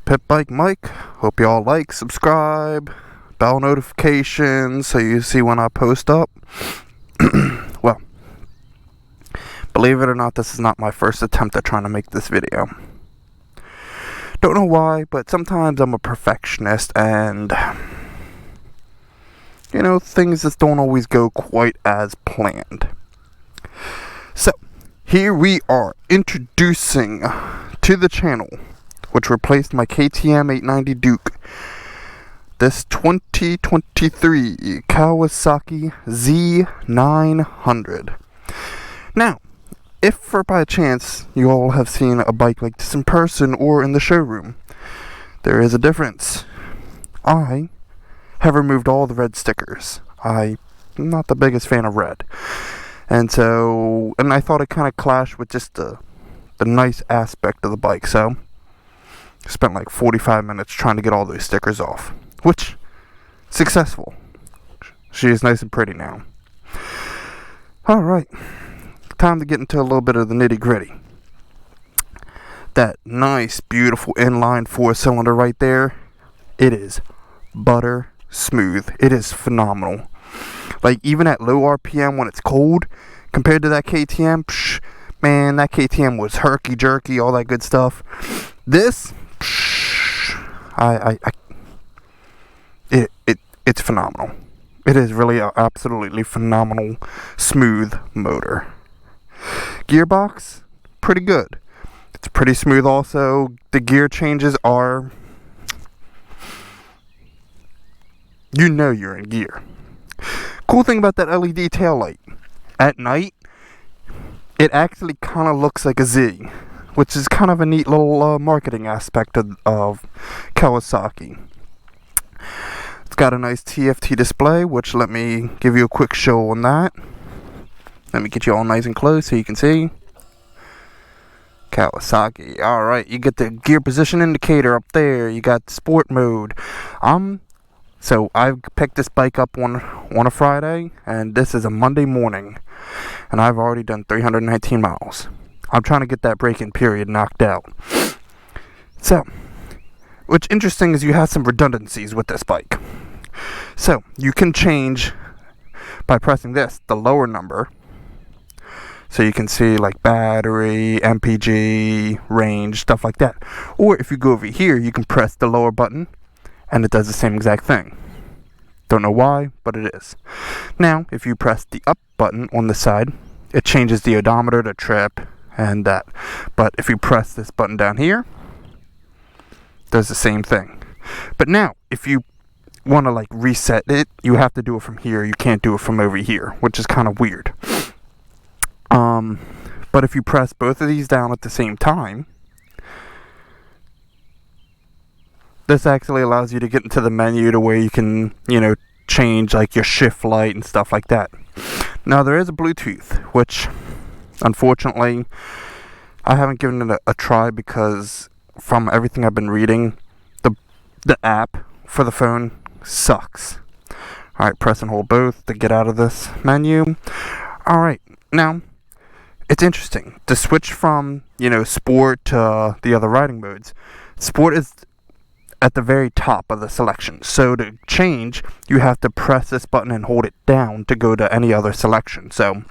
Pit Bike Mike. Hope y'all like, subscribe, bell notifications so you see when I post up. Well, believe it or not, this is not my first attempt at trying to make this video. Don't know why, but sometimes I'm a perfectionist and things just don't always go quite as planned. So, here we are introducing to the channel, which replaced my KTM 890 Duke, this 2023 Kawasaki Z900. Now, if for by chance you all have seen a bike like this in person or in the showroom, there is a difference. I have removed all the red stickers. I'm not the biggest fan of red. And I thought it kind of clashed with just the nice aspect of the bike. So, spent like 45 minutes trying to get all those stickers off. Which, successful. She is nice and pretty now. Alright. Time to get into a little bit of the nitty gritty. That nice, beautiful inline 4-cylinder right there. It is butter smooth. It is phenomenal. Like, even at low RPM when it's cold, compared to that KTM, man, that KTM was herky-jerky, all that good stuff. This, it's phenomenal. It is really an absolutely phenomenal, smooth motor. Gearbox, pretty good. It's pretty smooth also. The gear changes are, you're in gear. Cool thing about that LED tail light, at night, it actually kind of looks like a Z, which is kind of a neat little marketing aspect of Kawasaki. It's got a nice TFT display, which let me give you a quick show on that. Let me get you all nice and close so you can see. Kawasaki. Alright, you get the gear position indicator up there. You got sport mode. So I picked this bike up on a Friday, and this is a Monday morning, and I've already done 319 miles. I'm trying to get that break-in period knocked out. So, what's interesting is you have some redundancies with this bike. So, you can change by pressing this, the lower number, so you can see like battery, MPG, range, stuff like that. Or if you go over here, you can press the lower button, and it does the same exact thing. Don't know why, but it is. Now, if you press the up button on the side, it changes the odometer, the trip, and that. But if you press this button down here, it does the same thing. But now, if you want to like reset it, you have to do it from here. You can't do it from over here, which is kind of weird. But if you press both of these down at the same time, this actually allows you to get into the menu to where you can, change like your shift light and stuff like that. Now there is a Bluetooth, which unfortunately I haven't given it a try because from everything I've been reading, the app for the phone sucks. Alright, press and hold both to get out of this menu. Alright, now it's interesting to switch from, sport to the other riding modes. Sport is at the very top of the selection. So to change, you have to press this button and hold it down to go to any other selection. So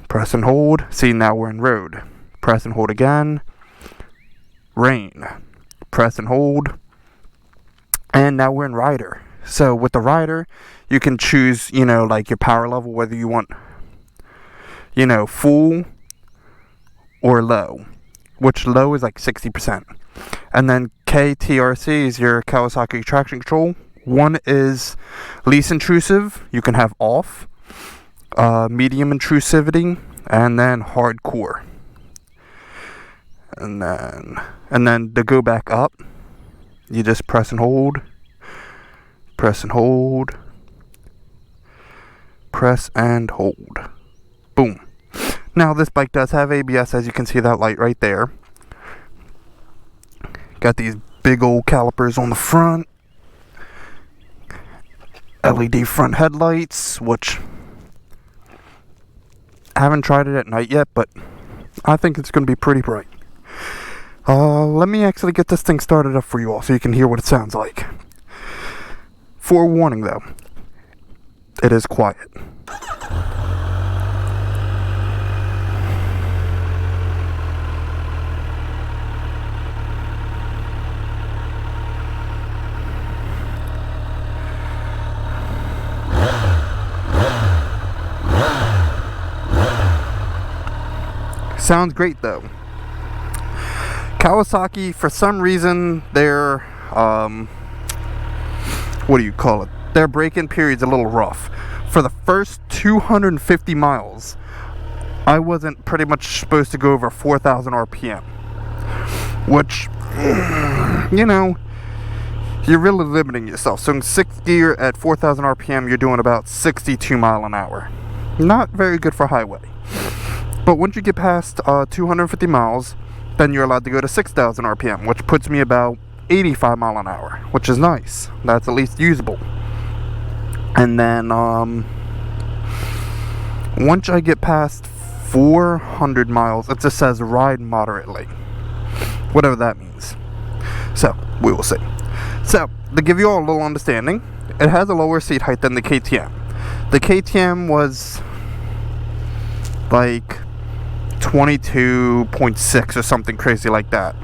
press and hold. See, now we're in road. Press and hold again. Rain. Press and hold. And now we're in rider. So with the rider, you can choose, like your power level, whether you want, full or low, which low is like 60%. And then KTRC is your Kawasaki traction control. One is least intrusive, you can have off, medium intrusivity, and then hardcore. And then to go back up, you just press and hold, press and hold, press and hold. Boom. Now this bike does have ABS, as you can see that light right there. Got these big old calipers on the front. LED front headlights, which I haven't tried it at night yet, but I think it's going to be pretty bright. Let me actually get this thing started up for you all so you can hear what it sounds like. Forewarning though, it is quiet. Sounds great though. Kawasaki, for some reason, their what do you call it? Their break-in period's a little rough. For the first 250 miles, I wasn't pretty much supposed to go over 4,000 RPM, which, you know, you're really limiting yourself. So in 6th gear at 4,000 RPM, you're doing about 62 mile an hour. Not very good for highway. But once you get past 250 miles, then you're allowed to go to 6,000 RPM, which puts me about 85 mile an hour, which is nice. That's at least usable. And then once I get past 400 miles, it just says ride moderately, whatever that means. So we will see. So to give you all a little understanding, it has a lower seat height than the KTM. The KTM was like 22.6 or something crazy like that.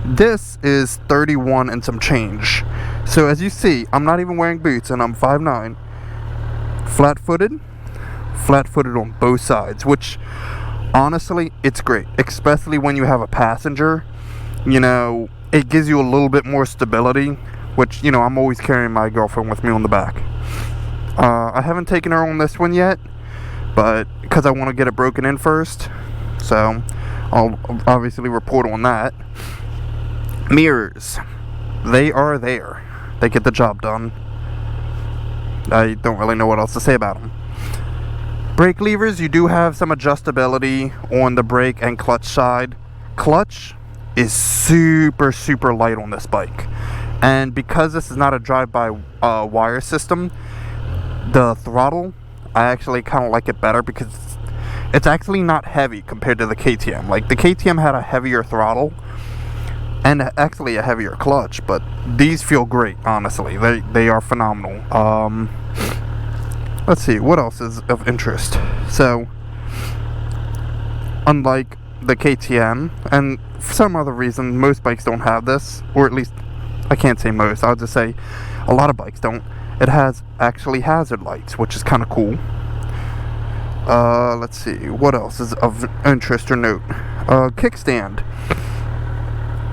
This is 31 and some change. So as you see, I'm not even wearing boots and I'm 5'9", flat-footed on both sides, which honestly, it's great, especially when you have a passenger. You know, it gives you a little bit more stability, which, you know, I'm always carrying my girlfriend with me on the back. I haven't taken her on this one yet, but because I want to get it broken in first, so I'll obviously report on that. Mirrors, they are there. They get the job done. I don't really know what else to say about them. Brake levers, you do have some adjustability on the brake and clutch side. Clutch is super light on this bike, and because this is not a drive-by wire system, the throttle, I actually kind of like it better because it's actually not heavy compared to the KTM. Like, the KTM had a heavier throttle and actually a heavier clutch, but these feel great, honestly. They are phenomenal. Let's see, what else is of interest? So, unlike the KTM, and for some other reason, most bikes don't have this, or at least, I can't say most, I'll just say a lot of bikes don't. It has actually hazard lights, which is kind of cool. Let's see, what else is of interest or note? Kickstand.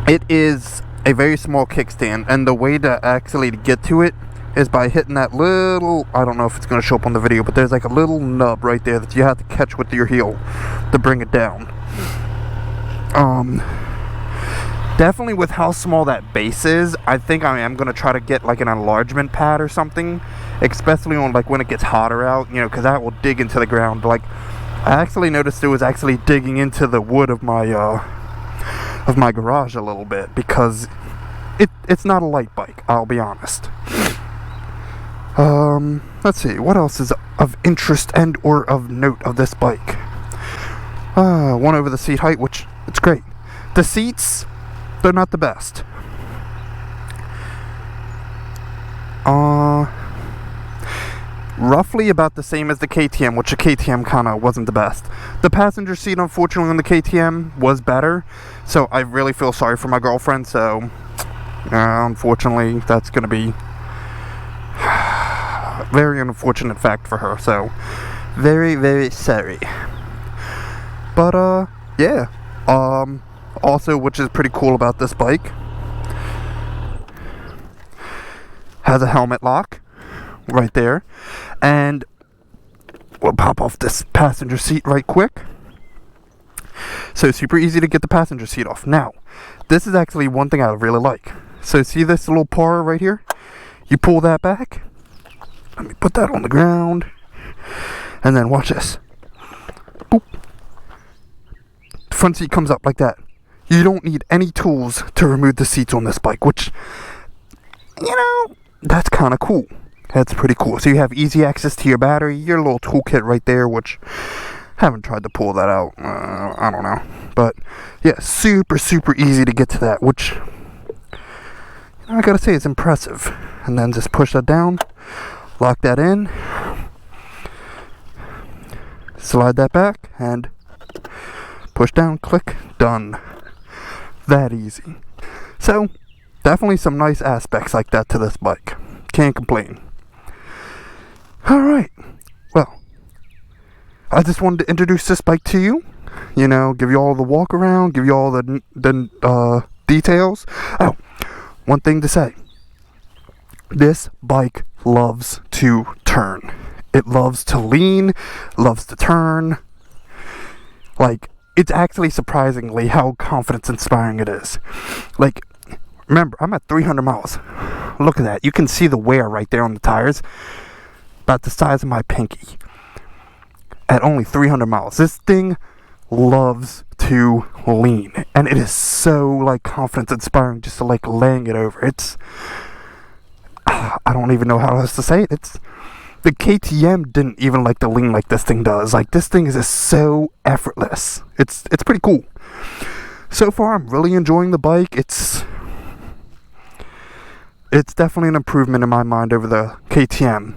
It is a very small kickstand, and the way to actually get to it is by hitting that little, I don't know if it's going to show up on the video, but there's like a little nub right there that you have to catch with your heel to bring it down. Definitely with how small that base is, I think I am going to try to get like an enlargement pad or something, especially on like when it gets hotter out, you know, because that will dig into the ground. Like, I actually noticed it was actually digging into the wood of my garage a little bit, because it's not a light bike, I'll be honest. Let's see, what else is of interest and or of note of this bike? One over the seat height, which, it's great. The seats, they're not the best. Roughly about the same as the KTM, which the KTM kind of wasn't the best. The passenger seat, unfortunately, on the KTM was better, so I really feel sorry for my girlfriend. So unfortunately, that's going to be a very unfortunate fact for her, so very sorry. But yeah, also, which is pretty cool about this bike, has a helmet lock right there, and we'll pop off this passenger seat right quick. So super easy to get the passenger seat off. Now, this is actually one thing I really like. So see this little par right here? You pull that back. Let me put that on the ground, and then watch this. Boop. The front seat comes up like that. You don't need any tools to remove the seats on this bike, which, you know, that's kind of cool. That's pretty cool. So you have easy access to your battery, your little toolkit right there, which Haven't tried to pull that out. I don't know. But yeah, super easy to get to that, which I gotta say is impressive. And then just push that down, lock that in, slide that back, and push down, click, done. That easy. So definitely some nice aspects like that to this bike. Can't complain. Alright, well, I just wanted to introduce this bike to you. You know, give you all the walk around, give you all the details. Oh, one thing to say. This bike loves to turn. It loves to lean, loves to turn. Like, it's actually surprisingly how confidence inspiring it is. Like, remember, I'm at 300 miles. Look at that. You can see the wear right there on the tires. About the size of my pinky. At only 300 miles. This thing loves to lean. And it is so, like, confidence inspiring just to, like, laying it over. It's... I don't even know how else to say it. It's... The KTM didn't even like to lean like this thing does. Like, this thing is just so effortless. It's pretty cool. So far, I'm really enjoying the bike. It's definitely an improvement in my mind over the KTM.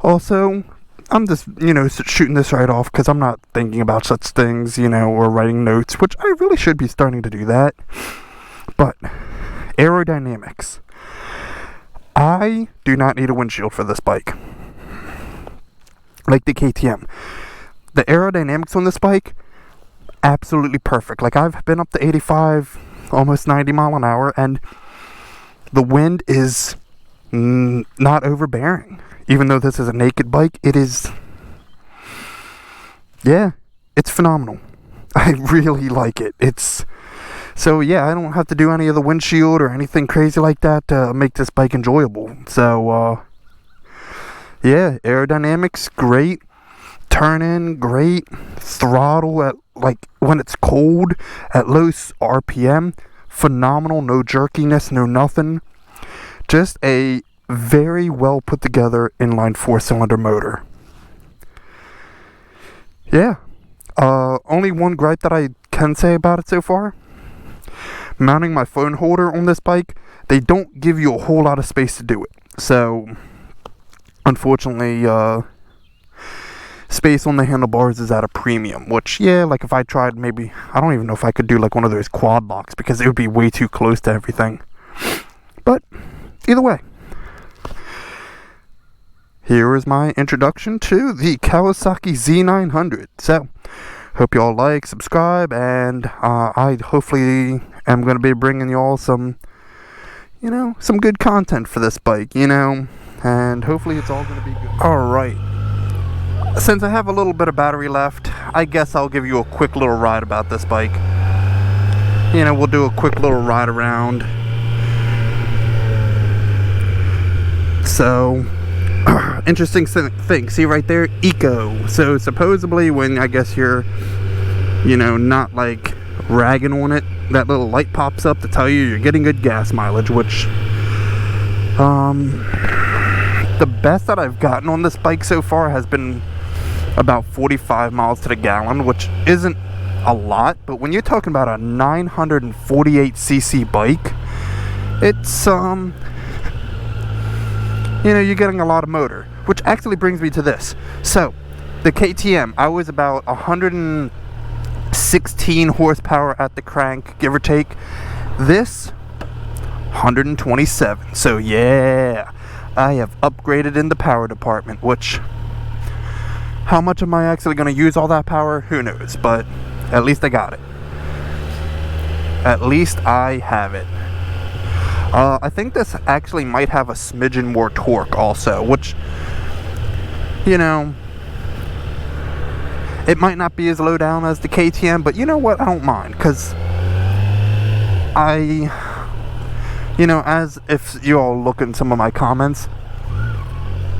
Also, I'm just, you know, shooting this right off because I'm not thinking about such things, you know, or writing notes, which I really should be starting to do that. But, aerodynamics. I do not need a windshield for this bike. Like the KTM. The aerodynamics on this bike, absolutely perfect. Like, I've been up to 85, almost 90 mile an hour, and the wind is not overbearing. Even though this is a naked bike, it is... Yeah, it's phenomenal. I really like it. It's... So yeah, I don't have to do any of the windshield or anything crazy like that to make this bike enjoyable. So, yeah, aerodynamics, great. Turn in, great. Throttle at, like, when it's cold, at low RPM, phenomenal. No jerkiness, no nothing. Just a very well put together inline 4-cylinder motor. Yeah. Only one gripe that I can say about it so far. Mounting my phone holder on this bike, they don't give you a whole lot of space to do it. So, unfortunately, space on the handlebars is at a premium. Which, yeah, like if I tried maybe, I don't even know if I could do like one of those quad locks because it would be way too close to everything. But, either way. Here is my introduction to the Kawasaki Z900. So, hope you all like, subscribe, and I hopefully am going to be bringing you all some, you know, some good content for this bike, you know, and hopefully it's all going to be good. Alright, since I have a little bit of battery left, I guess I'll give you a quick little ride about this bike. You know, we'll do a quick little ride around. So... interesting thing, see right there, eco. So supposedly when I guess you're, you know, not like ragging on it, that little light pops up to tell you you're getting good gas mileage, which the best that I've gotten on this bike so far has been about 45 miles to the gallon, which isn't a lot, but when you're talking about a 948cc bike, it's you know, you're getting a lot of motor, which actually brings me to this. So, the KTM, I was about 116 horsepower at the crank, give or take. This, 127. So, yeah, I have upgraded in the power department, which, how much am I actually going to use all that power? Who knows, but at least I got it. At least I have it. I think this actually might have a smidgen more torque also, which, you know, it might not be as low down as the KTM, but you know what, I don't mind, because you know, as if you all look in some of my comments,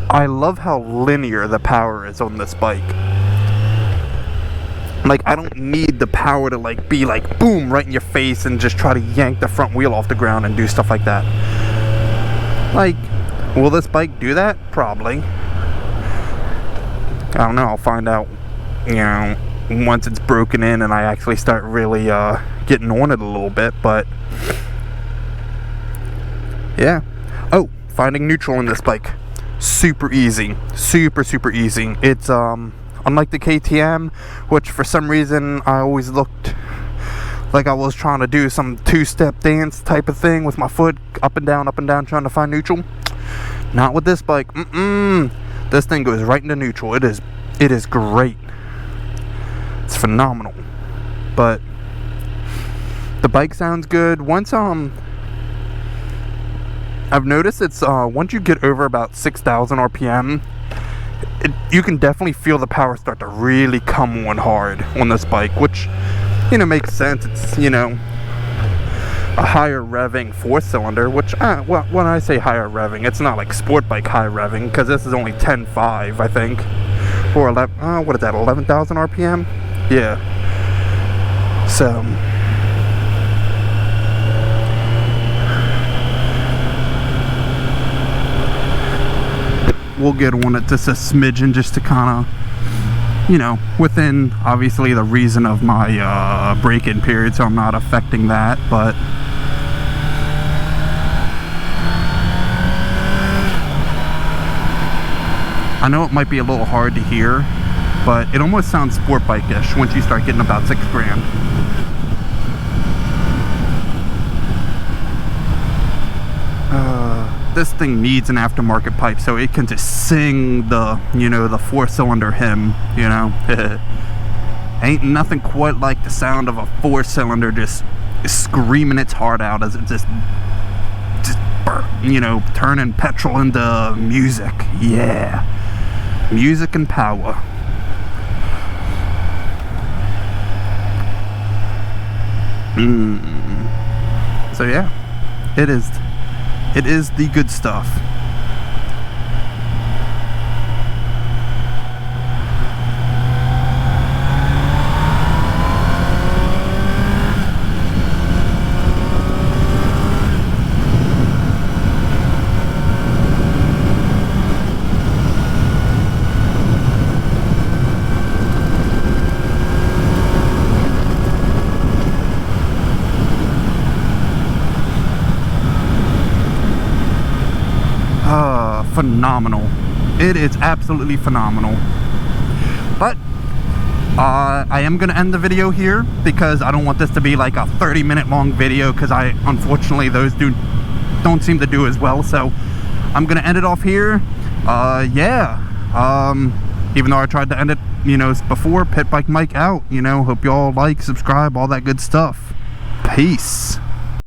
I love how linear the power is on this bike. Like, I don't need the power to, like, be, like, boom, right in your face and just try to yank the front wheel off the ground and do stuff like that. Like, will this bike do that? Probably. I don't know, I'll find out you know, once it's broken in and I actually start really getting on it a little bit. But yeah. Oh, finding neutral in this bike, super easy, super easy. It's unlike the KTM, which for some reason I always looked like I was trying to do some two-step dance type of thing with my foot up and down trying to find neutral. Not with this bike. This thing goes right into neutral. It is great. It's phenomenal. But the bike sounds good. Once I've noticed it's once you get over about 6,000 RPM, you can definitely feel the power start to really come on hard on this bike, which, you know, makes sense. It's, you know, a higher revving 4-cylinder, which, well, when I say higher revving, it's not like sport bike high revving, because this is only 10.5, I think, or 11, what is that, 11,000 RPM? Yeah. So we'll get on it just a smidgen, just to kind of, you know, within obviously the reason of my break-in period, so I'm not affecting that. But I know it might be a little hard to hear, but it almost sounds sport bike-ish once you start getting about 6 grand. This thing needs an aftermarket pipe so it can just sing the, you know, the 4-cylinder hymn, you know. Ain't nothing quite like the sound of a 4-cylinder just screaming its heart out as it just you know, turning petrol into music. Yeah, music and power. So yeah, it is the good stuff. Phenomenal. It is absolutely phenomenal. But I am gonna end the video here because I don't want this to be like a 30-minute long video, because unfortunately those don't seem to do as well. So I'm gonna end it off here. Yeah, even though I tried to end it, you know, before. Pit Bike Mike out. You know, hope you all like, subscribe, all that good stuff. Peace.